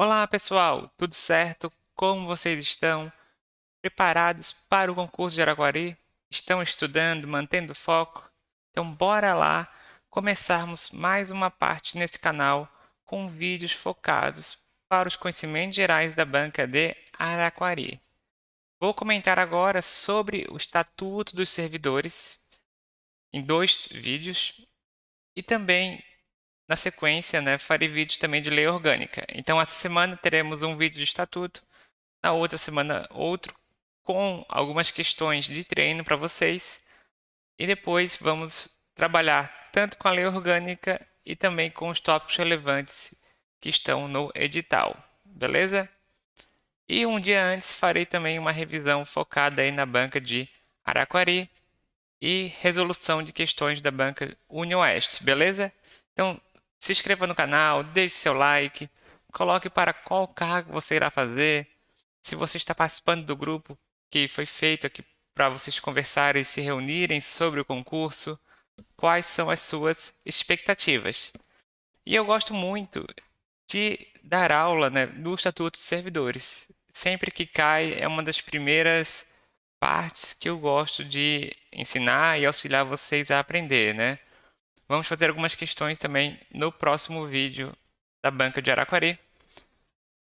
Olá, pessoal, tudo certo? Como vocês estão? Preparados para o concurso de Araguari? Estão estudando, mantendo foco? Então, bora lá começarmos mais uma parte nesse canal com vídeos focados para os conhecimentos gerais da banca de Araquari. Vou comentar agora sobre o Estatuto dos Servidores em dois vídeos e também na sequência, farei vídeos também de lei orgânica. Então, essa semana teremos um vídeo de estatuto, na outra semana outro, com algumas questões de treino para vocês. E depois vamos trabalhar tanto com a lei orgânica e também com os tópicos relevantes que estão no edital. Beleza? E um dia antes farei também uma revisão focada aí na banca de Araquari e resolução de questões da banca UniOeste, beleza? Então, se inscreva no canal, deixe seu like, coloque para qual cargo você irá fazer, se você está participando do grupo que foi feito aqui para vocês conversarem e se reunirem sobre o concurso, quais são as suas expectativas. E eu gosto muito de dar aula, do Estatuto dos Servidores. Sempre que cai, é uma das primeiras partes que eu gosto de ensinar e auxiliar vocês a aprender, né? Vamos fazer algumas questões também no próximo vídeo da banca de Araquari.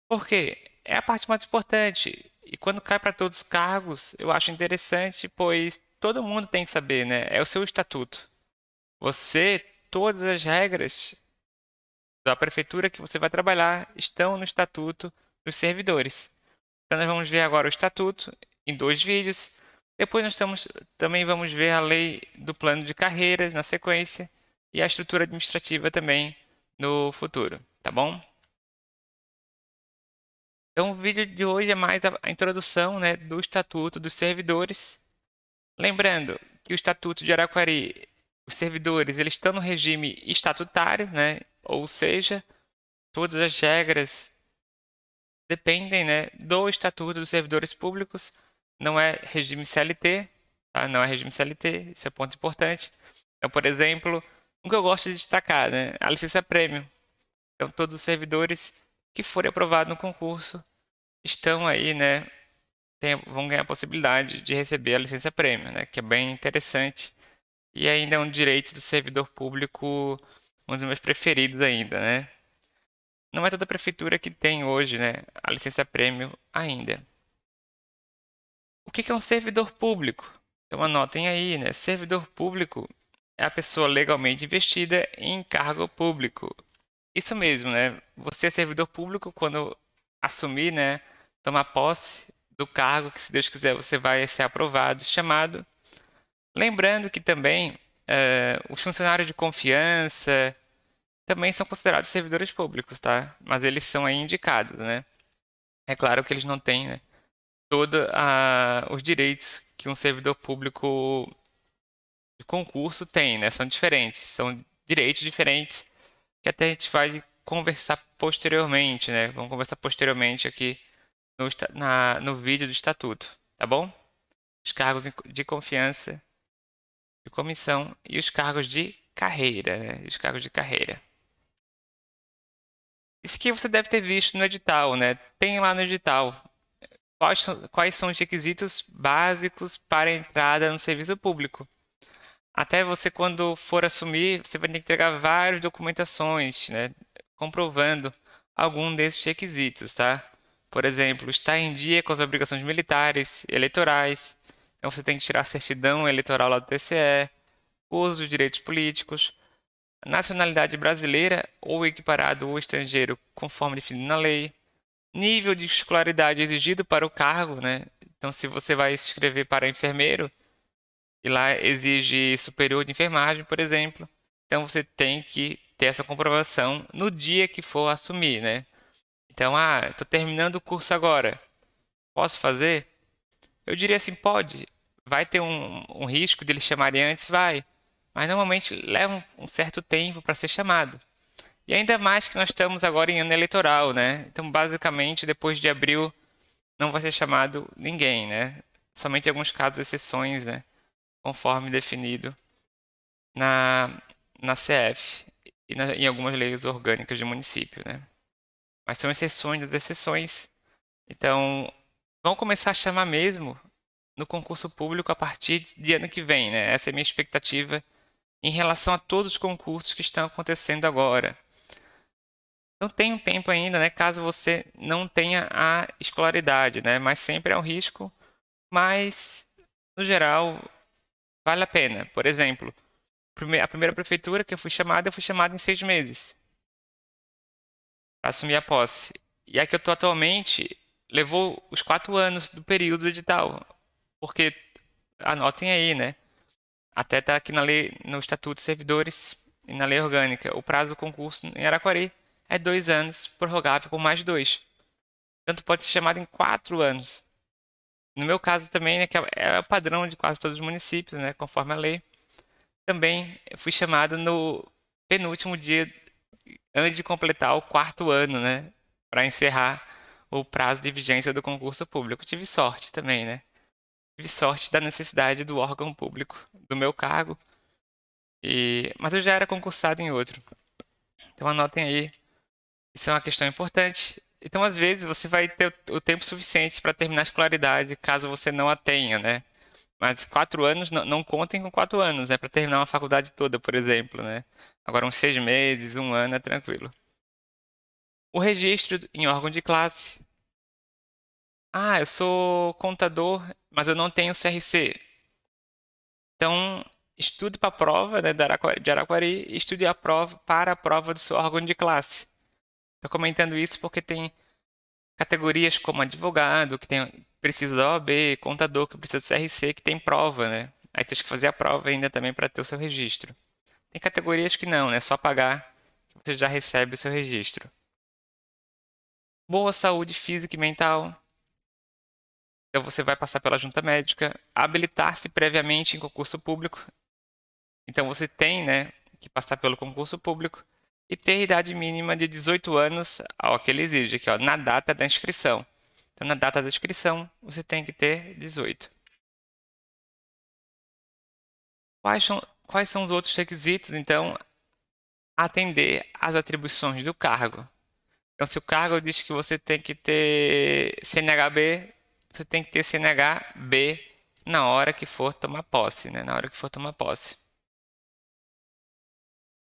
Porque é a parte mais importante. E quando cai para todos os cargos, eu acho interessante, pois todo mundo tem que saber, né? É o seu estatuto. Você, todas as regras da prefeitura que você vai trabalhar estão no estatuto dos servidores. Então nós vamos ver agora o estatuto em dois vídeos. Depois também vamos ver a lei do plano de carreiras na sequência e a estrutura administrativa também no futuro, tá bom? Então o vídeo de hoje é mais a introdução, do estatuto dos servidores. Lembrando que o estatuto de Araquari, os servidores, eles estão no regime estatutário, né? Ou seja, todas as regras dependem, do Estatuto dos Servidores Públicos, não é regime CLT, tá? Não é regime CLT, esse é um ponto importante. Então, por exemplo, o que eu gosto de destacar, a licença-prêmio. Então, todos os servidores que forem aprovados no concurso estão aí, vão ganhar a possibilidade de receber a licença-prêmio, que é bem interessante e ainda é um direito do servidor público, um dos meus preferidos ainda, né? Não é toda prefeitura que tem hoje, a licença-prêmio ainda. O que é um servidor público? Então anotem aí, servidor público é a pessoa legalmente investida em cargo público. Isso mesmo, Você é servidor público quando assumir, tomar posse do cargo que, se Deus quiser, você vai ser aprovado, chamado. Lembrando que também os funcionários de confiança também são considerados servidores públicos, tá? Mas eles são aí indicados, né? É claro que eles não têm, todos os direitos que um servidor público de concurso tem, São diferentes, são direitos diferentes que até a gente vai conversar posteriormente, Vamos conversar posteriormente aqui no vídeo do estatuto, tá bom? Os cargos de confiança, de comissão e os cargos de carreira, Os cargos de carreira. Isso que você deve ter visto no edital, Tem lá no edital quais são os requisitos básicos para a entrada no serviço público. Até você, quando for assumir, você vai ter que entregar várias documentações, comprovando algum desses requisitos, tá? Por exemplo, estar em dia com as obrigações militares, eleitorais. Então você tem que tirar a certidão eleitoral lá do TCE, uso dos direitos políticos, nacionalidade brasileira ou equiparado ou estrangeiro, conforme definido na lei, nível de escolaridade exigido para o cargo, Então, se você vai se inscrever para enfermeiro, e lá exige superior de enfermagem, por exemplo. Então você tem que ter essa comprovação no dia que for assumir, Então, estou terminando o curso agora. Posso fazer? Eu diria assim, pode. Vai ter um risco de eles chamarem antes? Vai. Mas normalmente leva um certo tempo para ser chamado. E ainda mais que nós estamos agora em ano eleitoral, Então, basicamente, depois de abril, não vai ser chamado ninguém, Somente em alguns casos, exceções, Conforme definido na, na CF e em algumas leis orgânicas de município, mas são exceções das exceções. Então, vão começar a chamar mesmo no concurso público a partir de ano que vem, né? Essa é a minha expectativa em relação a todos os concursos que estão acontecendo agora. Então tem um tempo ainda, né? Caso você não tenha a escolaridade, né? Mas sempre é um risco, mas no geral vale a pena. Por exemplo, a primeira prefeitura que eu fui chamado em 6 meses para assumir a posse. E a que eu estou atualmente levou os 4 anos do período do edital, porque anotem aí, né? Até está aqui na lei, no Estatuto dos Servidores e na lei orgânica. O prazo do concurso em Araquari é 2 anos, prorrogável por mais 2. Tanto pode ser chamado em 4 anos. No meu caso também, né, que é o padrão de quase todos os municípios, né, conforme a lei, também fui chamado no penúltimo dia antes de completar o 4º ano, né, para encerrar o prazo de vigência do concurso público. Tive sorte também, né? Tive sorte da necessidade do órgão público, do meu cargo, mas eu já era concursado em outro. Então anotem aí, isso é uma questão importante. Então, às vezes, você vai ter o tempo suficiente para terminar a escolaridade, caso você não a tenha, né? Mas 4 anos, não contem com 4 anos, né? Para terminar uma faculdade toda, por exemplo, né? Agora, uns 6 meses, um ano é tranquilo. O registro em órgão de classe. Ah, eu sou contador, mas eu não tenho CRC. Então, estude para a prova, né, de Araquari e estude a prova para a prova do seu órgão de classe. Estou comentando isso porque tem categorias como advogado, que precisa da OAB, contador, que precisa do CRC, que tem prova, né? Aí tem que fazer a prova ainda também para ter o seu registro. Tem categorias que não, né? Só pagar que você já recebe o seu registro. Boa saúde física e mental. Então você vai passar pela junta médica, habilitar-se previamente em concurso público. Então você tem, né, que passar pelo concurso público e ter idade mínima de 18 anos, ao que ele exige, aqui, ó, na data da inscrição. Então, na data da inscrição, você tem que ter 18. Quais são os outros requisitos, então, atender às atribuições do cargo? Então, se o cargo diz que você tem que ter CNHB, você tem que ter CNHB na hora que for tomar posse, né? Na hora que for tomar posse.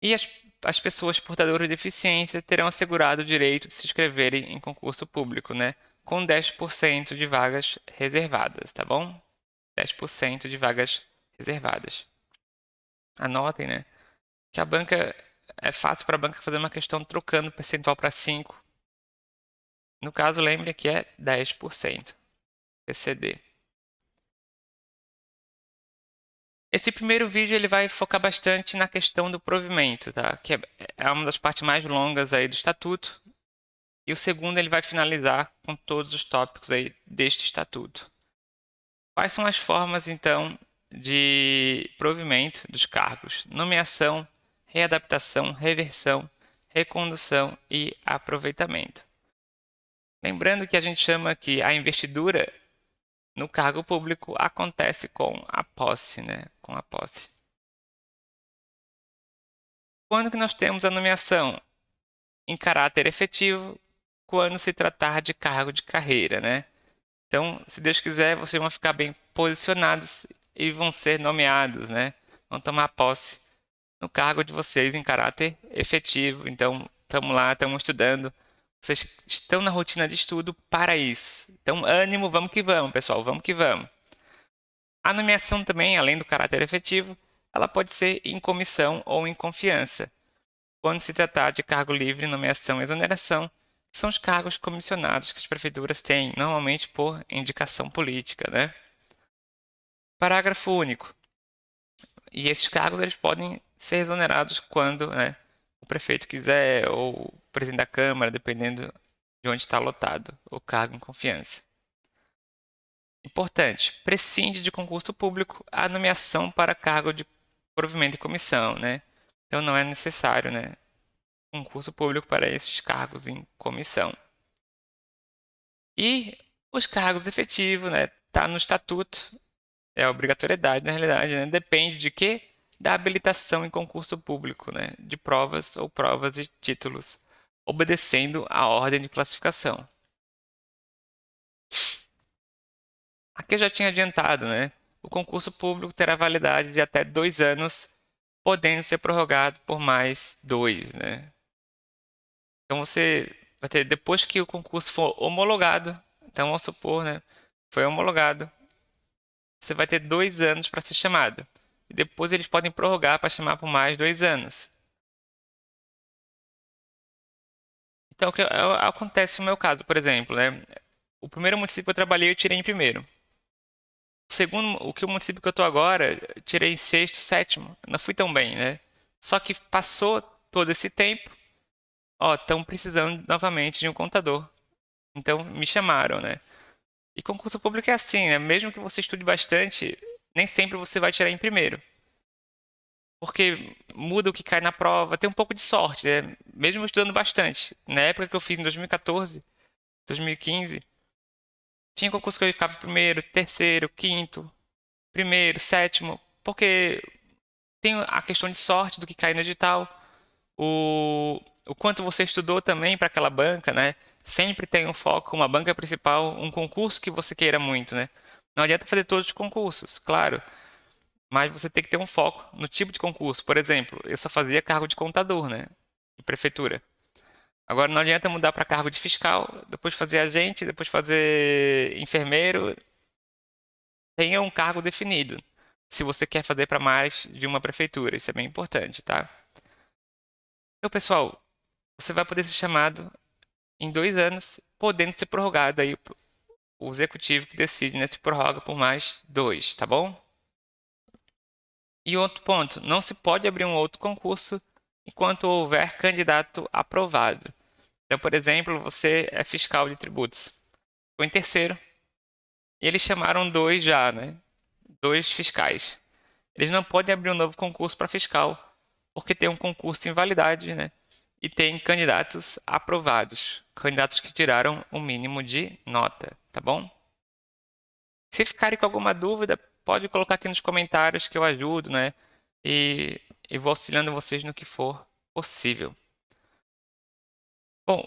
E as pessoas portadoras de deficiência terão assegurado o direito de se inscreverem em concurso público, né? Com 10% de vagas reservadas, tá bom? 10% de vagas reservadas. Anotem, né? Que a banca é fácil para a banca fazer uma questão trocando o percentual para 5. No caso, lembre que é 10% PCD. Esse primeiro vídeo ele vai focar bastante na questão do provimento, tá? Que é uma das partes mais longas aí do estatuto. E o segundo ele vai finalizar com todos os tópicos aí deste estatuto. Quais são as formas então de provimento dos cargos? Nomeação, readaptação, reversão, recondução e aproveitamento. Lembrando que a gente chama que a investidura no cargo público acontece com a posse, né? Com a posse. Quando que nós temos a nomeação? Em caráter efetivo, quando se tratar de cargo de carreira, né? Então, se Deus quiser, vocês vão ficar bem posicionados e vão ser nomeados, né? Vão tomar posse no cargo de vocês em caráter efetivo. Então, estamos lá, estamos estudando. Vocês estão na rotina de estudo para isso. Então, ânimo, vamos que vamos, pessoal, vamos que vamos. A nomeação também, além do caráter efetivo, ela pode ser em comissão ou em confiança. Quando se tratar de cargo livre, nomeação e exoneração, são os cargos comissionados que as prefeituras têm, normalmente por indicação política, né? Parágrafo único. E esses cargos eles podem ser exonerados quando, né, o prefeito quiser ou o presidente da Câmara, dependendo de onde está lotado o cargo em confiança. Importante, prescinde de concurso público a nomeação para cargo de provimento e comissão, né? Então não é necessário, né, concurso público para esses cargos em comissão. E os cargos efetivos, né, tá no estatuto, é obrigatoriedade na realidade, né? Depende de quê? Da habilitação em concurso público, né, de provas ou provas e títulos. obedecendo a ordem de classificação. Aqui eu já tinha adiantado, né? O concurso público terá validade de até 2 anos, podendo ser prorrogado por mais 2, né? Então você vai ter, depois que o concurso for homologado, então vamos supor, né? Foi homologado, você vai ter 2 anos para ser chamado. E depois eles podem prorrogar para chamar por mais 2 anos. Então, o que acontece no meu caso, por exemplo, né? O primeiro município que eu trabalhei, eu tirei em primeiro. O segundo, o município que eu tô agora, eu tirei em sexto, sétimo. Não fui tão bem, né? Só que passou todo esse tempo, ó, estão precisando novamente de um contador. Então, me chamaram, né? E concurso público é assim, né? Mesmo que você estude bastante, nem sempre você vai tirar em primeiro. Porque muda o que cai na prova, tem um pouco de sorte, né? Mesmo estudando bastante. Na época que eu fiz em 2014, 2015, tinha concurso que eu ficava primeiro, terceiro, quinto, primeiro, sétimo, porque tem a questão de sorte do que cai no edital, o quanto você estudou também para aquela banca, né? Sempre tem um foco, uma banca principal, um concurso que você queira muito, né? Não adianta fazer todos os concursos, claro, mas você tem que ter um foco no tipo de concurso. Por exemplo, eu só fazia cargo de contador, né? De prefeitura. Agora não adianta mudar para cargo de fiscal, depois fazer agente, depois fazer enfermeiro. Tenha um cargo definido. Se você quer fazer para mais de uma prefeitura, isso é bem importante, tá? Então, pessoal, você vai poder ser chamado em 2 anos, podendo ser prorrogado aí o executivo que decide, né, se prorroga por mais 2, tá bom? E outro ponto, não se pode abrir um outro concurso enquanto houver candidato aprovado. Então, por exemplo, você é fiscal de tributos. Foi em terceiro. E eles chamaram 2 já, né? 2 fiscais. Eles não podem abrir um novo concurso para fiscal, porque tem um concurso em validade, né? E tem candidatos aprovados, candidatos que tiraram o mínimo de nota, tá bom? Se ficarem com alguma dúvida, pode colocar aqui nos comentários que eu ajudo, né? E, e vou auxiliando vocês no que for possível. Bom,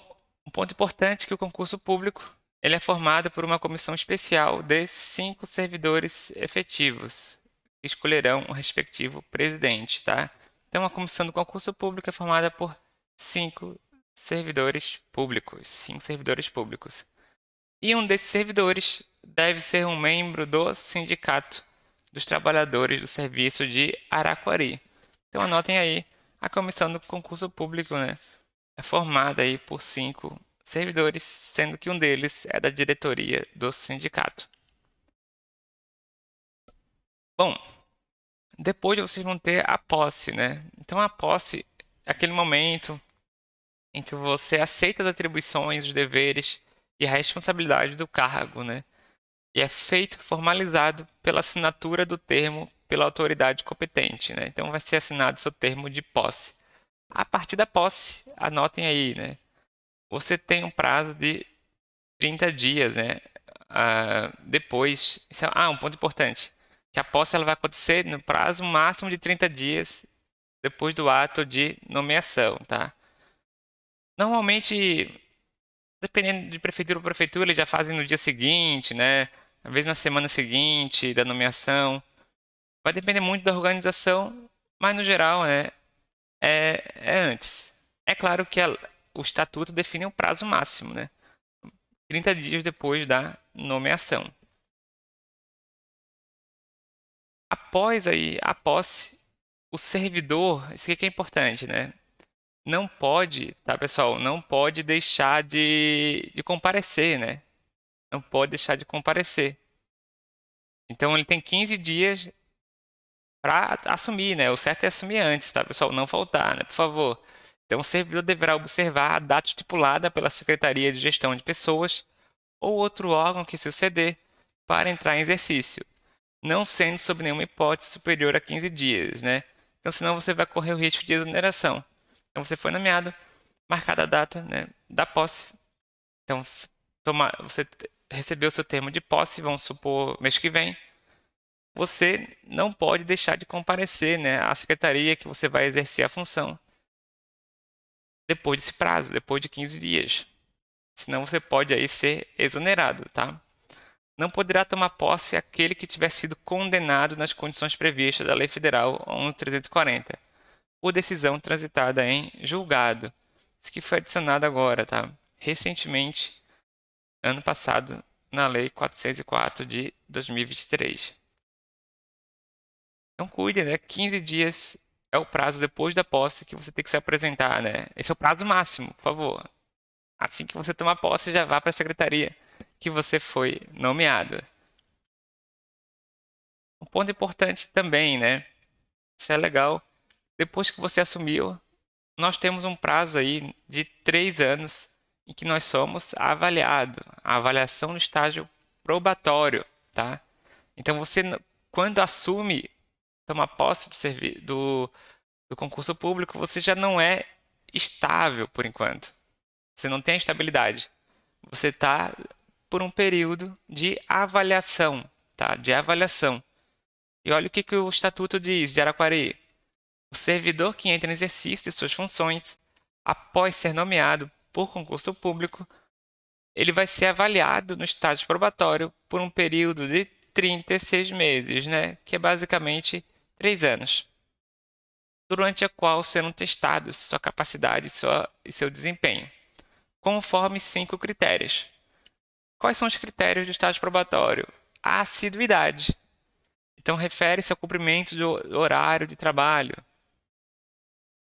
um ponto importante é que o concurso público ele é formado por uma comissão especial de 5 servidores efetivos, que escolherão o respectivo presidente, tá? Então, a comissão do concurso público é formada por 5 servidores públicos, 5 servidores públicos. E um desses servidores deve ser um membro do Sindicato dos Trabalhadores do Serviço de Araquari. Então, anotem aí a comissão do concurso público, né? É formada aí por 5 servidores, sendo que um deles é da diretoria do sindicato. Bom, depois vocês vão ter a posse, né? Então a posse é aquele momento em que você aceita as atribuições, os deveres e a responsabilidade do cargo, né? E é feito formalizado pela assinatura do termo pela autoridade competente, né? Então vai ser assinado seu termo de posse. A partir da posse, anotem aí, né? Você tem um prazo de 30 dias, né? Depois, um ponto importante, que a posse ela vai acontecer no prazo máximo de 30 dias depois do ato de nomeação, tá? Normalmente, dependendo de prefeitura para prefeitura, eles já fazem no dia seguinte, né? Às vezes na semana seguinte da nomeação. Vai depender muito da organização, mas no geral, né, é antes. É claro que o estatuto define um prazo máximo, né? 30 dias depois da nomeação. Após aí a posse, o servidor, isso aqui é importante, né? Não pode, tá, pessoal? Não pode deixar de comparecer, né? Não pode deixar de comparecer. Então ele tem 15 dias para assumir, né? O certo é assumir antes, tá, pessoal? Não faltar, né? Por favor. Então o servidor deverá observar a data estipulada pela Secretaria de Gestão de Pessoas ou outro órgão que suceder para entrar em exercício, não sendo sob nenhuma hipótese superior a 15 dias, né? Então, senão você vai correr o risco de exoneração. Então, você foi nomeado, marcada a data, né, da posse. Então, você recebeu seu termo de posse, vamos supor, mês que vem. Você não pode deixar de comparecer, né, à secretaria que você vai exercer a função. depois desse prazo, depois de 15 dias. Senão você pode aí ser exonerado, tá? Não poderá tomar posse aquele que tiver sido condenado nas condições previstas da Lei Federal 11.340, por decisão transitada em julgado. Isso que foi adicionado agora, tá? Recentemente, ano passado, na Lei 404 de 2023. Então cuide, né? 15 dias é o prazo depois da posse que você tem que se apresentar, né? Esse é o prazo máximo, por favor. Assim que você tomar posse, já vá para a secretaria que você foi nomeado. Um ponto importante também, né? Isso é legal. Depois que você assumiu, nós temos um prazo aí de 3 anos em que nós somos avaliados. A avaliação no estágio probatório, tá? Então você, quando assume, toma posse do concurso público, você já não é estável por enquanto. Você não tem a estabilidade. Você está por um período de avaliação, tá? De avaliação. E olha o que o Estatuto diz de Araquari. O servidor que entra em exercício de suas funções, após ser nomeado por concurso público, ele vai ser avaliado no estágio probatório por um período de 36 meses, né? Que é basicamente 3 anos, durante a qual serão testados sua capacidade e seu desempenho, conforme 5 critérios. Quais são os critérios do estágio probatório? A assiduidade. Então, refere-se ao cumprimento do horário de trabalho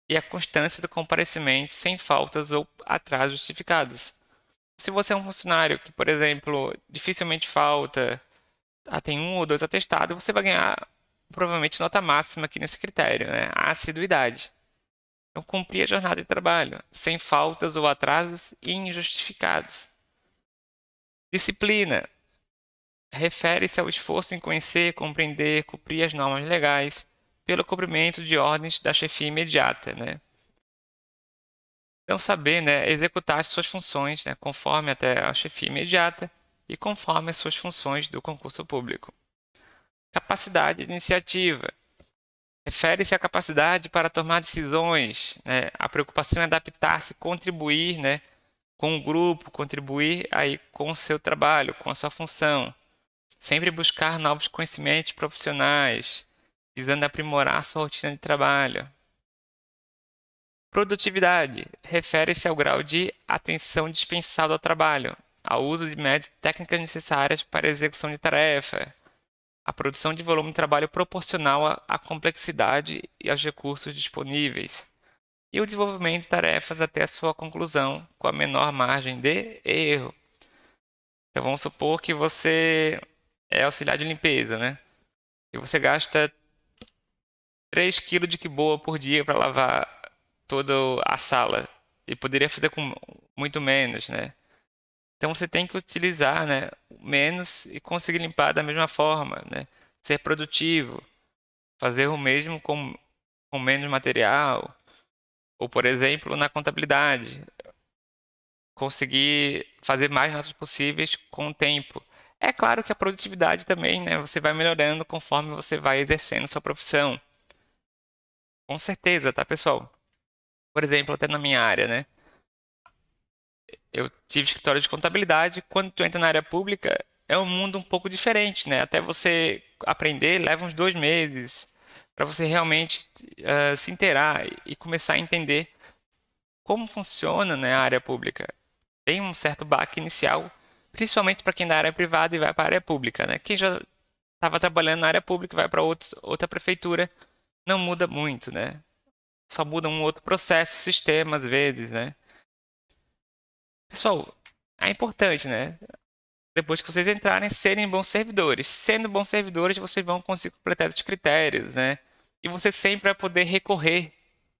e a constância do comparecimento sem faltas ou atrasos justificados. Se você é um funcionário que, por exemplo, dificilmente falta, tem 1 ou 2 atestados, você vai ganhar provavelmente nota máxima aqui nesse critério, né? A assiduidade. Então, cumprir a jornada de trabalho, sem faltas ou atrasos injustificados. Disciplina. Refere-se ao esforço em conhecer, compreender, cumprir as normas legais, pelo cumprimento de ordens da chefia imediata, né? Então, saber, né, executar as suas funções, né, conforme até a chefia imediata e conforme as suas funções do concurso público. Capacidade de iniciativa. Refere-se à capacidade para tomar decisões, né, a preocupação em adaptar-se, contribuir, né, com o grupo, contribuir aí com o seu trabalho, com a sua função. Sempre buscar novos conhecimentos profissionais, visando aprimorar sua rotina de trabalho. Produtividade refere-se ao grau de atenção dispensado ao trabalho, ao uso de métodos e técnicas necessárias para a execução de tarefa, a produção de volume de trabalho proporcional à complexidade e aos recursos disponíveis, e o desenvolvimento de tarefas até a sua conclusão com a menor margem de erro. Então vamos supor que você é auxiliar de limpeza, né? E você gasta 3 quilos de quiboa por dia para lavar toda a sala e poderia fazer com muito menos, né? Então você tem que utilizar, né, menos e conseguir limpar da mesma forma, né? Ser produtivo, fazer o mesmo com menos material, ou por exemplo, na contabilidade, conseguir fazer mais notas possíveis com o tempo. É claro que a produtividade também, né, você vai melhorando conforme você vai exercendo sua profissão. Com certeza, tá, pessoal? Por exemplo, até na minha área, né? Eu tive escritório de contabilidade. Quando tu entra na área pública, é um mundo um pouco diferente, né? Até você aprender, leva uns 2 meses para você realmente se inteirar e começar a entender como funciona, né, a área pública. Tem um certo baque inicial, principalmente para quem é da área privada e vai para a área pública, né? Quem já estava trabalhando na área pública e vai para outra prefeitura, não muda muito, né? Só muda um outro processo, sistema às vezes, né? Pessoal, é importante, né? Depois que vocês entrarem, serem bons servidores. Sendo bons servidores, vocês vão conseguir completar esses critérios, né? E você sempre vai poder recorrer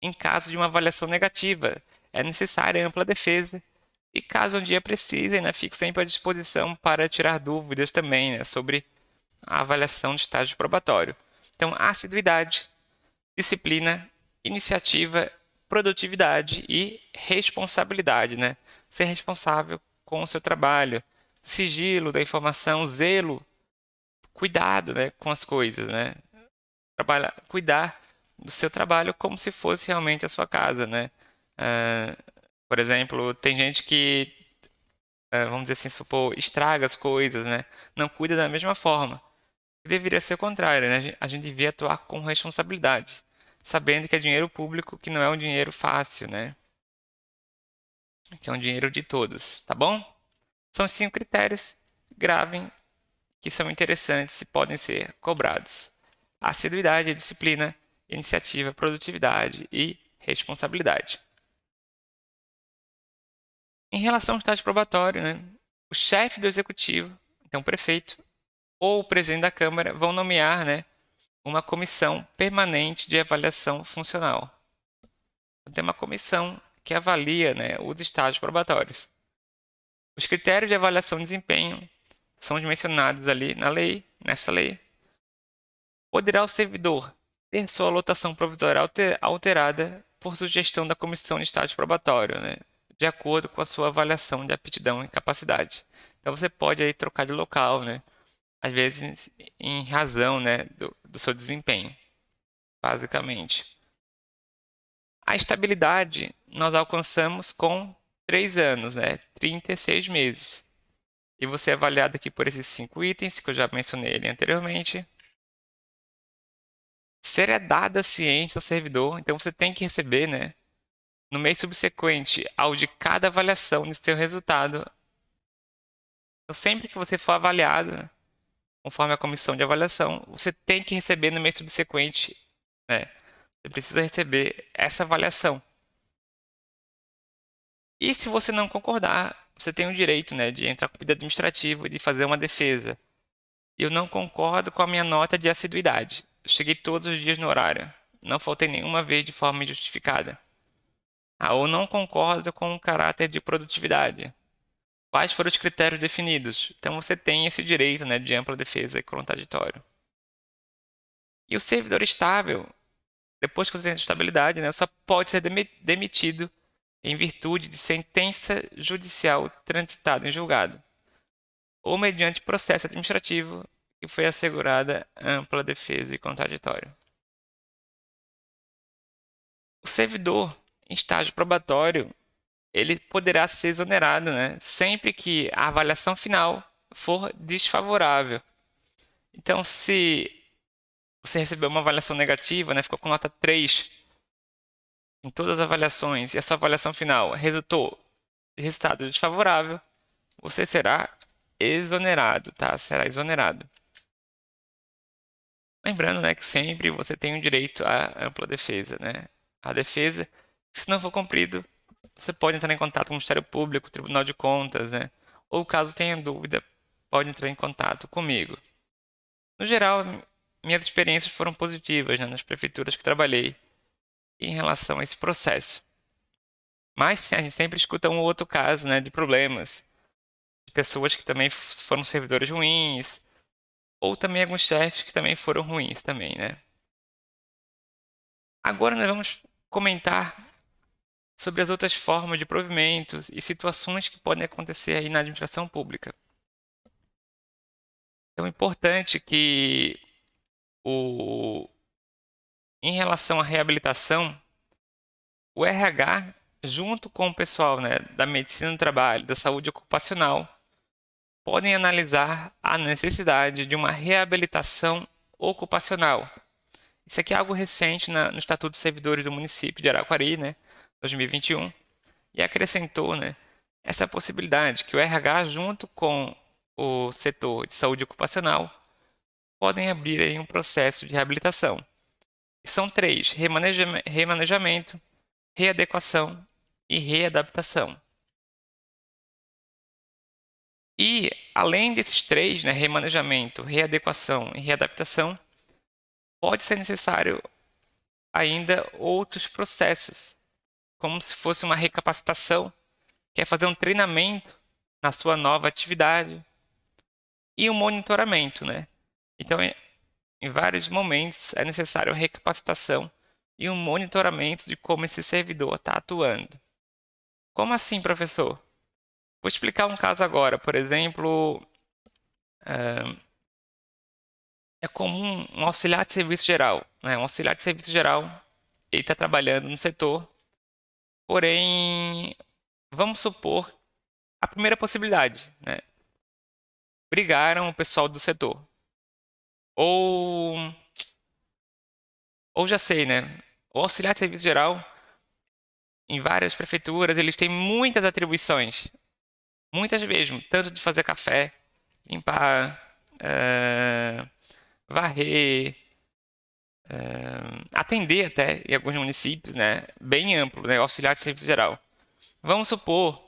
em caso de uma avaliação negativa. É necessária ampla defesa. E caso um dia precisem, né, fico sempre à disposição para tirar dúvidas também, né, sobre a avaliação de estágio probatório. Então, assiduidade, disciplina, iniciativa, produtividade e responsabilidade, né? Ser responsável com o seu trabalho, sigilo da informação, zelo, cuidado, né, com as coisas, né? Cuidar do seu trabalho como se fosse realmente a sua casa, né? Por exemplo, tem gente que, vamos dizer assim, supor, estraga as coisas, né? Não cuida da mesma forma. Deveria ser o contrário, né? A gente devia atuar com responsabilidade, sabendo que é dinheiro público, que não é um dinheiro fácil, né? Que é um dinheiro de todos, tá bom? São 5 critérios. Gravem, que são interessantes e podem ser cobrados. Assiduidade, disciplina, iniciativa, produtividade e responsabilidade. Em relação ao estágio probatório, né, o chefe do executivo, então o prefeito, ou o presidente da Câmara vão nomear, né, uma comissão permanente de avaliação funcional. Então, tem uma comissão que avalia, né, os estágios probatórios. Os critérios de avaliação de desempenho são mencionados ali na lei, nessa lei. Poderá o servidor ter sua lotação provisória alterada por sugestão da comissão de estágio probatório, né, de acordo com a sua avaliação de aptidão e capacidade. Então você pode aí trocar de local, né, às vezes em razão, né, do seu desempenho, basicamente. A estabilidade nós alcançamos com 3 anos, né, 36 meses. E você é avaliado aqui por esses 5 itens que eu já mencionei ali anteriormente. Ser dada a ciência ao servidor, então você tem que receber, né, no mês subsequente ao de cada avaliação de seu resultado. Então, sempre que você for avaliado, né, conforme a comissão de avaliação, você tem que receber no mês subsequente, né? Você precisa receber essa avaliação. E se você não concordar, você tem o direito, né, de entrar com pedido administrativo e de fazer uma defesa. Eu não concordo com a minha nota de assiduidade. Eu cheguei todos os dias no horário. Não faltei nenhuma vez de forma injustificada. Ou não concordo com o caráter de produtividade. Quais foram os critérios definidos? Então você tem esse direito, né, de ampla defesa e contraditório. E o servidor estável, depois que você tem estabilidade, né, só pode ser demitido em virtude de sentença judicial transitada em julgado, ou mediante processo administrativo que foi assegurada ampla defesa e contraditório. O servidor em estágio probatório, ele poderá ser exonerado, né, sempre que a avaliação final for desfavorável. Então, se você recebeu uma avaliação negativa, né, ficou com nota 3 em todas as avaliações e a sua avaliação final resultou em resultado desfavorável, você será exonerado, tá? Será exonerado. Lembrando, né, que sempre você tem o direito à ampla defesa, né? A defesa, se não for cumprido, você pode entrar em contato com o Ministério Público, Tribunal de Contas, né? Ou caso tenha dúvida, pode entrar em contato comigo. No geral, minhas experiências foram positivas, né, nas prefeituras que trabalhei em relação a esse processo. Mas sim, a gente sempre escuta um ou outro caso, né, de problemas, de pessoas que também foram servidores ruins, ou também alguns chefes que também foram ruins também, né? Agora nós vamos comentar sobre as outras formas de provimentos e situações que podem acontecer aí na administração pública. Então é importante que o em relação à reabilitação, o RH, junto com o pessoal, né, da medicina do trabalho, da saúde ocupacional, podem analisar a necessidade de uma reabilitação ocupacional. Isso aqui é algo recente no Estatuto dos Servidores do município de Araquari, né, 2021, e acrescentou, né, essa possibilidade que o RH, junto com o setor de saúde ocupacional, podem abrir aí um processo de reabilitação. E são 3: remanejamento, readequação e readaptação. E, além desses 3, né, remanejamento, readequação e readaptação, pode ser necessário ainda outros processos, como se fosse uma recapacitação, que é fazer um treinamento na sua nova atividade, e um monitoramento, né? Então, em vários momentos é necessário recapacitação e um monitoramento de como esse servidor está atuando. Como assim, professor? Vou explicar um caso agora. Por exemplo, é comum um auxiliar de serviço geral, né? Um auxiliar de serviço geral, ele está trabalhando no setor, porém vamos supor a primeira possibilidade, né? Brigaram o pessoal do setor. Ou, ou já sei, né? O auxiliar de serviço geral, em várias prefeituras, eles têm muitas atribuições. Muitas mesmo. Tanto de fazer café, limpar, varrer, atender até em alguns municípios, né? Bem amplo, né? Auxiliar de serviço geral. Vamos supor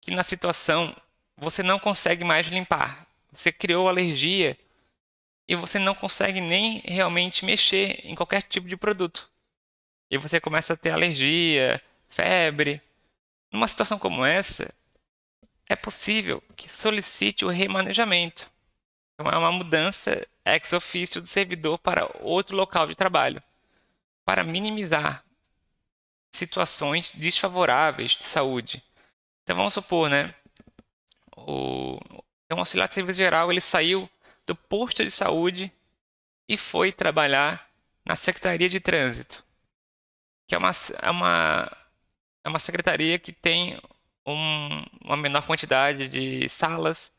que na situação você não consegue mais limpar. Você criou alergia e você não consegue nem realmente mexer em qualquer tipo de produto. E você começa a ter alergia, febre. Numa situação como essa, é possível que solicite o remanejamento. Então, é uma mudança ex officio do servidor para outro local de trabalho, para minimizar situações desfavoráveis de saúde. Então vamos supor, né? O, um auxiliar de serviço geral ele saiu do posto de saúde e foi trabalhar na Secretaria de Trânsito, que é uma secretaria que tem uma menor quantidade de salas,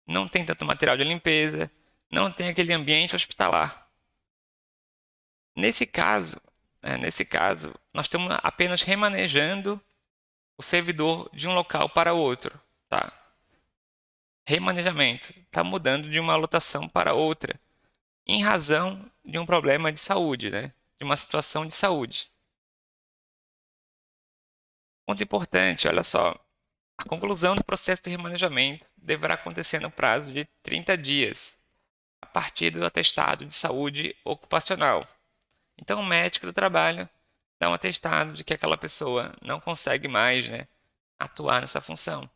não tem tanto material de limpeza, não tem aquele ambiente hospitalar. Nesse caso, nós estamos apenas remanejando o servidor de um local para outro, tá? Remanejamento está mudando de uma lotação para outra, em razão de um problema de saúde, né? De uma situação de saúde. Ponto importante, olha só. A conclusão do processo de remanejamento deverá acontecer no prazo de 30 dias, a partir do atestado de saúde ocupacional. Então, o médico do trabalho dá um atestado de que aquela pessoa não consegue mais, né, atuar nessa função.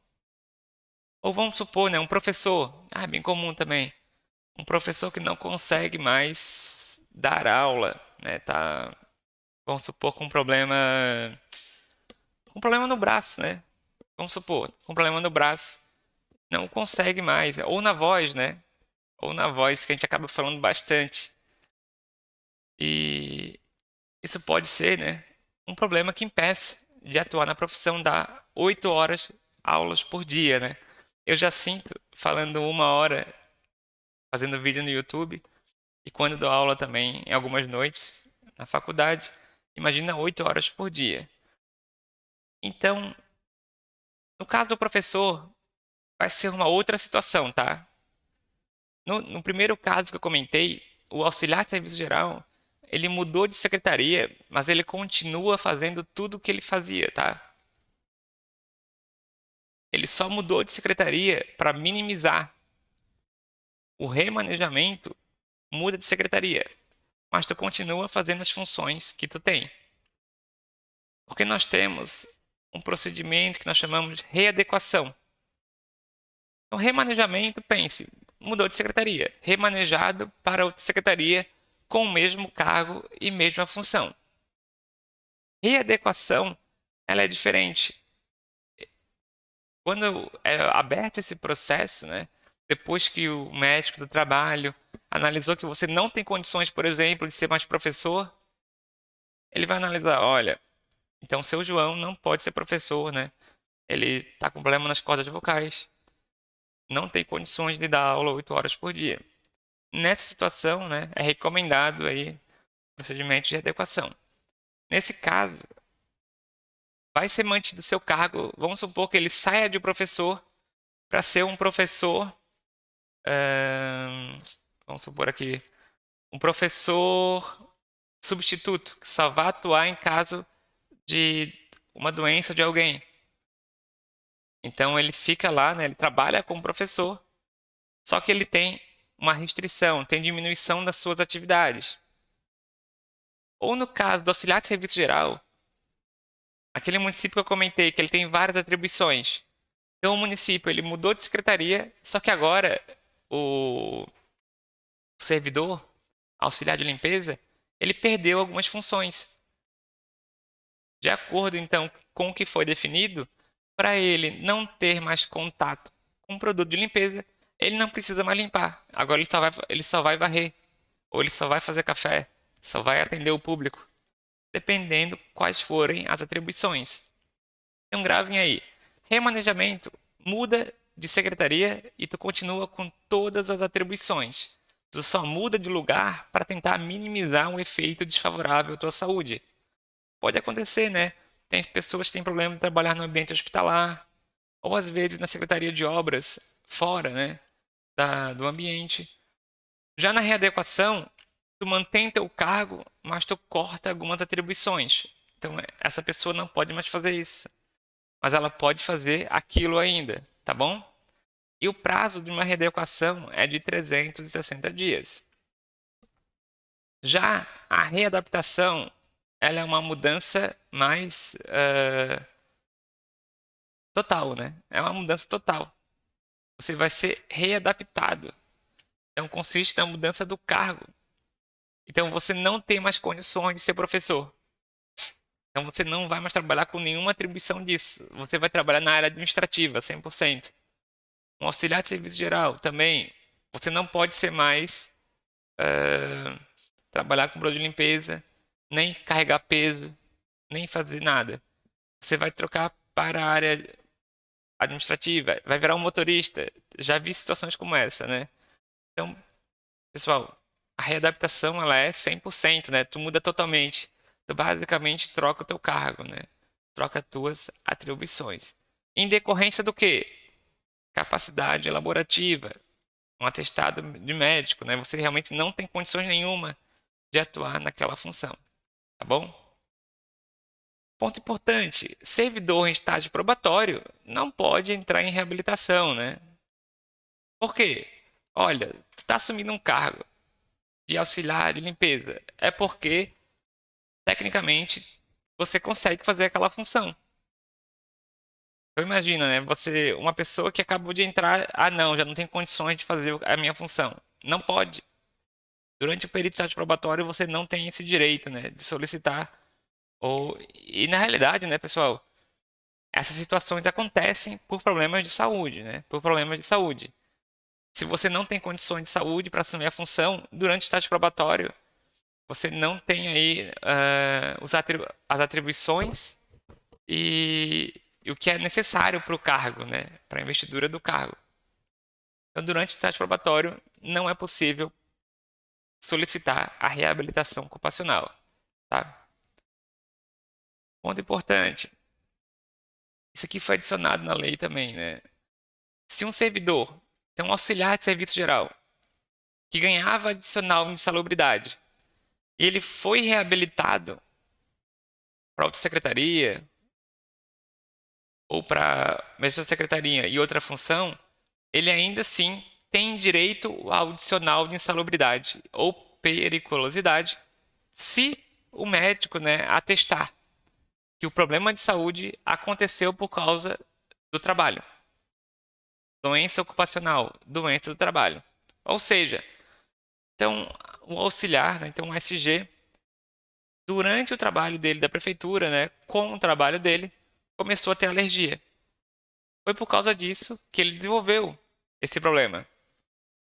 Ou vamos supor, né, um professor, bem comum também, um professor que não consegue mais dar aula, né, tá, vamos supor, com um problema no braço, né? Vamos supor, com um problema no braço, não consegue mais, ou na voz, né? Ou na voz, que a gente acaba falando bastante. E isso pode ser, né, um problema que impeça de atuar na profissão, dar 8 horas aulas por dia, né? Eu já sinto falando 1 hora, fazendo vídeo no YouTube, e quando dou aula também em algumas noites na faculdade, imagina 8 horas por dia. Então, no caso do professor, vai ser uma outra situação, tá? No primeiro caso que eu comentei, o auxiliar de serviço geral, ele mudou de secretaria, mas ele continua fazendo tudo o que ele fazia, tá? Ele só mudou de secretaria para minimizar. O remanejamento muda de secretaria, mas tu continua fazendo as funções que tu tem. Porque nós temos um procedimento que nós chamamos de readequação. Então, remanejamento, pense, mudou de secretaria, remanejado para outra secretaria com o mesmo cargo e mesma função. Readequação, ela é diferente. Quando é aberto esse processo, né, depois que o médico do trabalho analisou que você não tem condições, por exemplo, de ser mais professor, ele vai analisar, olha, então seu João não pode ser professor, né? Ele está com problema nas cordas vocais, não tem condições de dar aula 8 horas por dia. Nessa situação, né, é recomendado aí procedimento de adequação. Nesse caso, vai ser mantido seu cargo. Vamos supor que ele saia de professor para ser um professor. Vamos supor aqui, um professor substituto, que só vai atuar em caso de uma doença de alguém. Então ele fica lá, né, ele trabalha como professor, só que ele tem uma restrição, tem diminuição das suas atividades. Ou no caso do auxiliar de serviço geral, aquele município que eu comentei que ele tem várias atribuições. Então o município ele mudou de secretaria, só que agora o servidor, auxiliar de limpeza, ele perdeu algumas funções. De acordo então com o que foi definido, para ele não ter mais contato com o produto de limpeza, ele não precisa mais limpar. Agora ele só vai varrer, ou ele só vai fazer café, só vai atender o público, dependendo quais forem as atribuições. Então gravem aí. Remanejamento muda de secretaria e tu continua com todas as atribuições. Tu só muda de lugar para tentar minimizar um efeito desfavorável à tua saúde. Pode acontecer, né? Tem pessoas que têm problema de trabalhar no ambiente hospitalar, ou às vezes na secretaria de obras, fora, né, do ambiente. Já na readequação, tu mantém teu cargo, mas tu corta algumas atribuições. Então, essa pessoa não pode mais fazer isso, mas ela pode fazer aquilo ainda, tá bom? E o prazo de uma readequação é de 360 dias. Já a readaptação, ela é uma mudança mais total, né? É uma mudança total. Você vai ser readaptado. Então, consiste na mudança do cargo. Então, você não tem mais condições de ser professor. Então, você não vai mais trabalhar com nenhuma atribuição disso. Você vai trabalhar na área administrativa, 100%. Um auxiliar de serviço geral também. Você não pode ser mais trabalhar com produto de limpeza, nem carregar peso, nem fazer nada. Você vai trocar para a área administrativa, vai virar um motorista. Já vi situações como essa, né? Então, pessoal, a readaptação ela é 100%, né? Tu muda totalmente. Tu basicamente troca o teu cargo, né? Troca as tuas atribuições. Em decorrência do quê? Capacidade elaborativa, um atestado de médico, né? Você realmente não tem condições nenhuma de atuar naquela função, tá bom? Ponto importante: servidor em estágio probatório não pode entrar em reabilitação, né? Por quê? Olha, tu está assumindo um cargo de auxiliar de limpeza, é porque tecnicamente você consegue fazer aquela função. Então imagina, né? Você, uma pessoa que acabou de entrar, não, já não tem condições de fazer a minha função. Não pode. Durante o período de estágio probatório você não tem esse direito, né, de solicitar e na realidade, né, pessoal, essas situações acontecem por problemas de saúde, né? Por problemas de saúde. Se você não tem condições de saúde para assumir a função durante o estágio probatório, você não tem aí as atribuições e o que é necessário para o cargo, né? Para a investidura do cargo. Então, durante o estágio probatório, não é possível solicitar a reabilitação ocupacional, tá? Ponto importante. Isso aqui foi adicionado na lei também, né? Se um servidor tem um auxiliar de serviço geral que ganhava adicional em insalubridade e ele foi reabilitado para outra secretaria ou para a mesma secretaria e outra função, ele ainda assim tem direito ao adicional de insalubridade ou periculosidade se o médico, né, atestar que o problema de saúde aconteceu por causa do trabalho. Doença ocupacional, doença do trabalho. Ou seja, então o auxiliar, né, então o SG, durante o trabalho dele da prefeitura, né, com o trabalho dele, começou a ter alergia. Foi por causa disso que ele desenvolveu esse problema.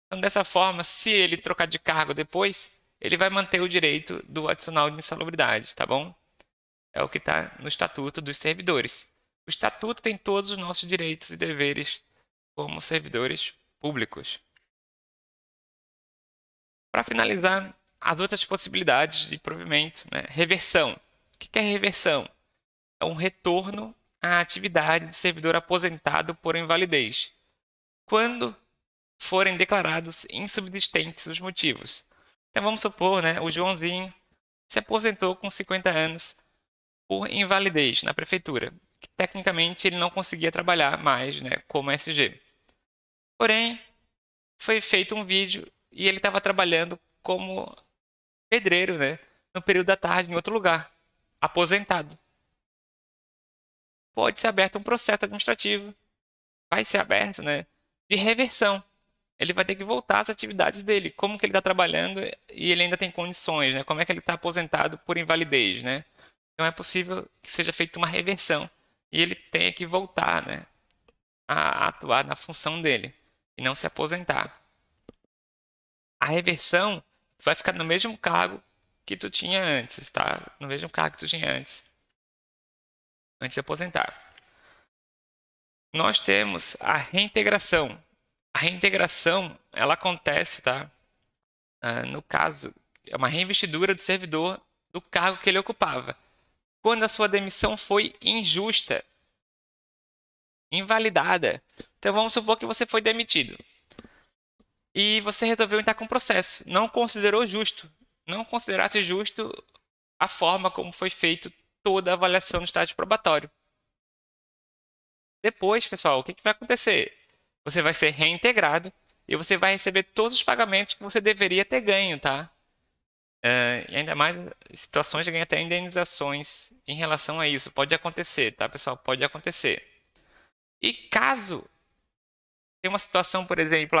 Então, dessa forma, se ele trocar de cargo depois, ele vai manter o direito do adicional de insalubridade, tá bom? É o que está no Estatuto dos Servidores. O Estatuto tem todos os nossos direitos e deveres como servidores públicos. Para finalizar, as outras possibilidades de provimento, né? Reversão. O que é reversão? É um retorno à atividade do servidor aposentado por invalidez, quando forem declarados insubsistentes os motivos. Então vamos supor, né, o Joãozinho se aposentou com 50 anos por invalidez na prefeitura, que tecnicamente ele não conseguia trabalhar mais, né, como SG. Porém, foi feito um vídeo e ele estava trabalhando como pedreiro, né, no período da tarde em outro lugar, aposentado. Pode ser aberto um processo administrativo, vai ser aberto, né, de reversão. Ele vai ter que voltar às atividades dele, como que ele está trabalhando e ele ainda tem condições, né? Como é que ele está aposentado por invalidez, né? Então é possível que seja feita uma reversão e ele tenha que voltar, né, a atuar na função dele e não se aposentar. A reversão vai ficar no mesmo cargo que tu tinha antes, tá? No mesmo cargo que tu tinha antes de aposentar. nós temos a reintegração. A reintegração, ela acontece, tá? No caso, é uma reinvestidura do servidor do cargo que ele ocupava. Quando a sua demissão foi injusta, invalidada. Então vamos supor que você foi demitido e você resolveu entrar com o processo. Não considerou justo. Não considerasse justo a forma como foi feito toda a avaliação do estágio probatório. Depois, pessoal, o que vai acontecer? Você vai ser reintegrado e você vai receber todos os pagamentos que você deveria ter ganho, tá? E ainda mais situações de ganhar até indenizações em relação a isso. Pode acontecer, tá, pessoal? Pode acontecer. E caso tem uma situação, por exemplo,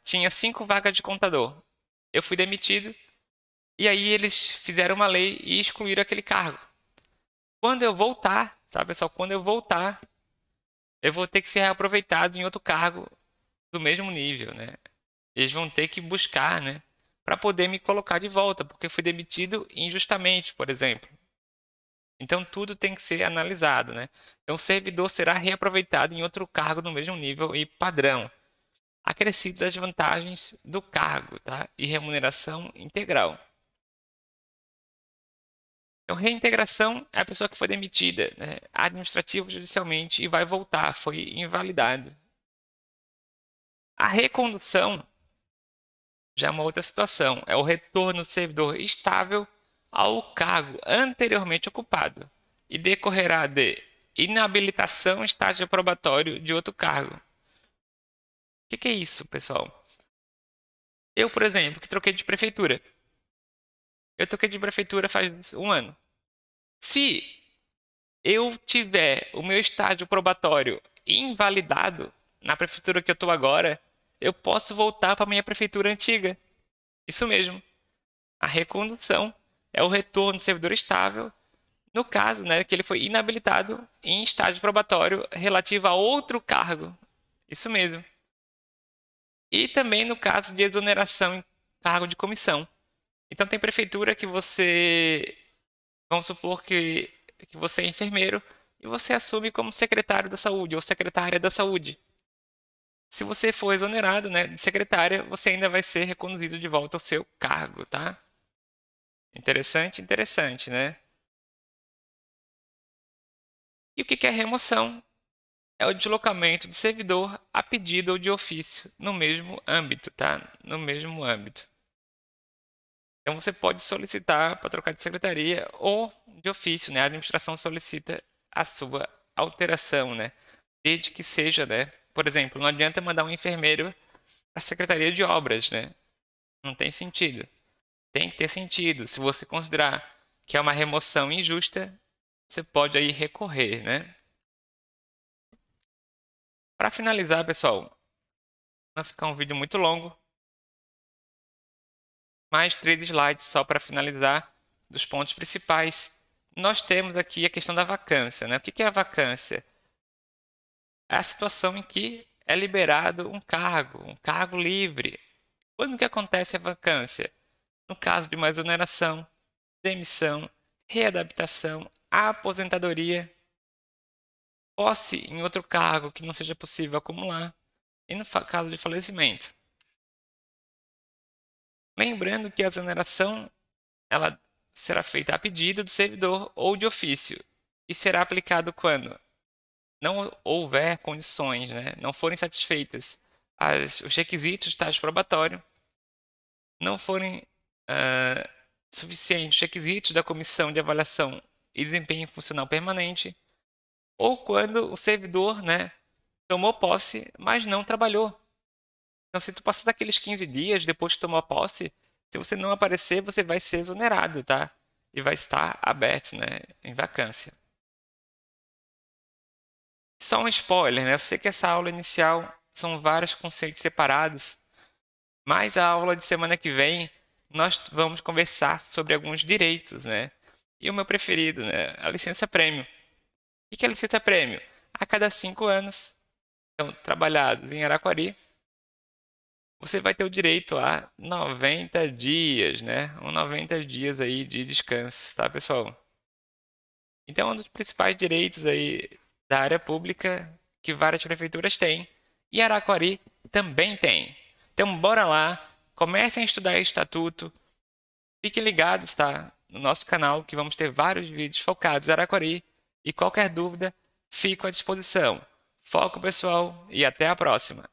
tinha 5 vagas de contador. Eu fui demitido e aí eles fizeram uma lei e excluíram aquele cargo. Quando eu voltar, sabe, pessoal? Quando eu voltar, eu vou ter que ser reaproveitado em outro cargo do mesmo nível, né? Eles vão ter que buscar, né, para poder me colocar de volta, porque eu fui demitido injustamente, por exemplo. Então tudo tem que ser analisado, né? Então o servidor será reaproveitado em outro cargo do mesmo nível e padrão, acrescidas as vantagens do cargo, tá? E remuneração integral. Então, reintegração é a pessoa que foi demitida, né, administrativo, judicialmente, e vai voltar, foi invalidado. A recondução já é uma outra situação, é o retorno do servidor estável ao cargo anteriormente ocupado e decorrerá de inabilitação estágio probatório de outro cargo. O que é isso, pessoal? Eu, por exemplo, que troquei de prefeitura. Eu troquei de prefeitura faz um ano. Se eu tiver o meu estágio probatório invalidado na prefeitura que eu estou agora, eu posso voltar para a minha prefeitura antiga. Isso mesmo. A recondução é o retorno do servidor estável, no caso, né, que ele foi inabilitado em estágio probatório relativo a outro cargo. Isso mesmo. E também no caso de exoneração em cargo de comissão. Então tem prefeitura que você, vamos supor que você é enfermeiro e você assume como secretário da saúde ou secretária da saúde. Se você for exonerado, né, de secretária, você ainda vai ser reconduzido de volta ao seu cargo, tá? Interessante, interessante, né? E o que é remoção? É o deslocamento do servidor a pedido ou de ofício no mesmo âmbito, tá? No mesmo âmbito. Então você pode solicitar para trocar de secretaria ou de ofício, né? A administração solicita a sua alteração, né? Desde que seja, né? Por exemplo, não adianta mandar um enfermeiro para a secretaria de obras, né? Não tem sentido. Tem que ter sentido. Se você considerar que é uma remoção injusta, você pode aí recorrer, né? Para finalizar, pessoal, não ficar um vídeo muito longo, mais 3 slides só para finalizar dos pontos principais. Nós temos aqui a questão da vacância, né? O que é a vacância? É a situação em que é liberado um cargo livre. Quando que acontece a vacância? No caso de uma exoneração, demissão, readaptação, aposentadoria, posse em outro cargo que não seja possível acumular e no caso de falecimento. Lembrando que a exoneração ela será feita a pedido do servidor ou de ofício e será aplicado quando não houver condições, né, não forem satisfeitas os requisitos de estágio probatório, não forem suficientes os requisitos da comissão de avaliação e desempenho funcional permanente, ou quando o servidor, né, tomou posse, mas não trabalhou. Então, se tu passar daqueles 15 dias depois que tomou a posse, se você não aparecer, você vai ser exonerado, tá? E vai estar aberto, né, em vacância. Só um spoiler, né? Eu sei que essa aula inicial são vários conceitos separados, mas a aula de semana que vem nós vamos conversar sobre alguns direitos, né? E o meu preferido, né? A licença prêmio. O que é a licença prêmio? A cada 5 anos, então, trabalhados em Araquari, você vai ter o direito a 90 dias, né? 90 dias aí de descanso, tá, pessoal? Então, um dos principais direitos aí da área pública que várias prefeituras têm e Araquari também tem. Então, bora lá, comecem a estudar estatuto, fiquem ligados, tá? No nosso canal, que vamos ter vários vídeos focados em Araquari e qualquer dúvida, fico à disposição. Foco, pessoal, e até a próxima!